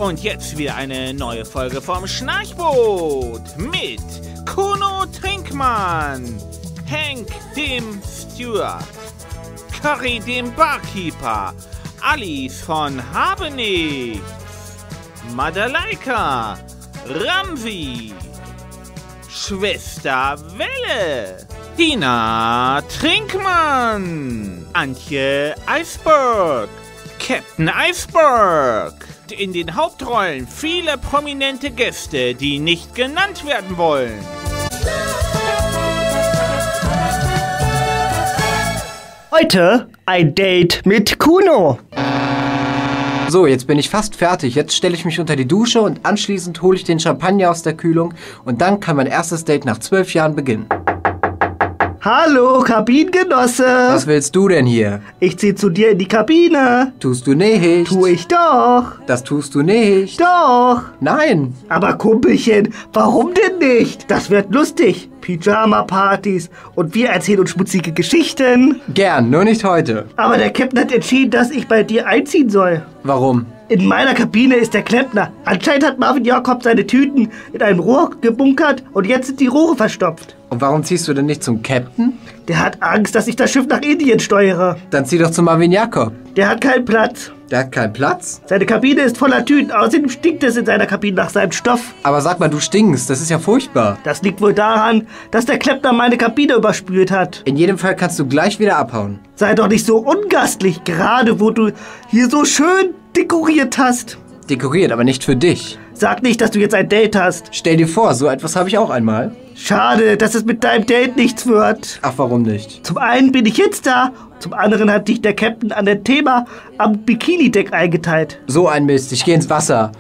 Und jetzt wieder eine neue Folge vom Schnarchboot mit Kuno Trinkmann, Hank dem Steward, Curry dem Barkeeper, Alice von Habenicht, Madeleika, Ramsi, Schwester Welle, Tina Trinkmann, Antje Eisberg, Captain Iceberg. In den Hauptrollen viele prominente Gäste, die nicht genannt werden wollen. Heute ein Date mit Kuno. So, jetzt bin ich fast fertig. Jetzt stelle ich mich unter die Dusche und anschließend hole ich den Champagner aus der Kühlung und dann kann mein erstes Date nach 12 Jahren beginnen. Hallo, Kabinengenosse. Was willst du denn hier? Ich zieh zu dir in die Kabine. Tust du nicht. Tu ich doch. Das tust du nicht. Doch. Nein. Aber Kumpelchen, warum denn nicht? Das wird lustig. Pyjama-Partys und wir erzählen uns schmutzige Geschichten. Gern, nur nicht heute. Aber der Captain hat entschieden, dass ich bei dir einziehen soll. Warum? In meiner Kabine ist der Klempner. Anscheinend hat Marvin Jakob seine Tüten in ein Rohr gebunkert und jetzt sind die Rohre verstopft. Und warum ziehst du denn nicht zum Captain? Der hat Angst, dass ich das Schiff nach Indien steuere. Dann zieh doch zu Marvin Jakob. Der hat keinen Platz. Der hat keinen Platz? Seine Kabine ist voller Tüten, außerdem stinkt es in seiner Kabine nach seinem Stoff. Aber sag mal, du stinkst, das ist ja furchtbar. Das liegt wohl daran, dass der Klempner meine Kabine überspült hat. In jedem Fall kannst du gleich wieder abhauen. Sei doch nicht so ungastlich, gerade wo du hier so schön dekoriert hast. Dekoriert, aber nicht für dich. Sag nicht, dass du jetzt ein Date hast. Stell dir vor, so etwas habe ich auch einmal. Schade, dass es mit deinem Date nichts wird. Ach, warum nicht? Zum einen bin ich jetzt da, zum anderen hat dich der Captain an der Thema am Bikini-Deck eingeteilt. So ein Mist, ich gehe ins Wasser.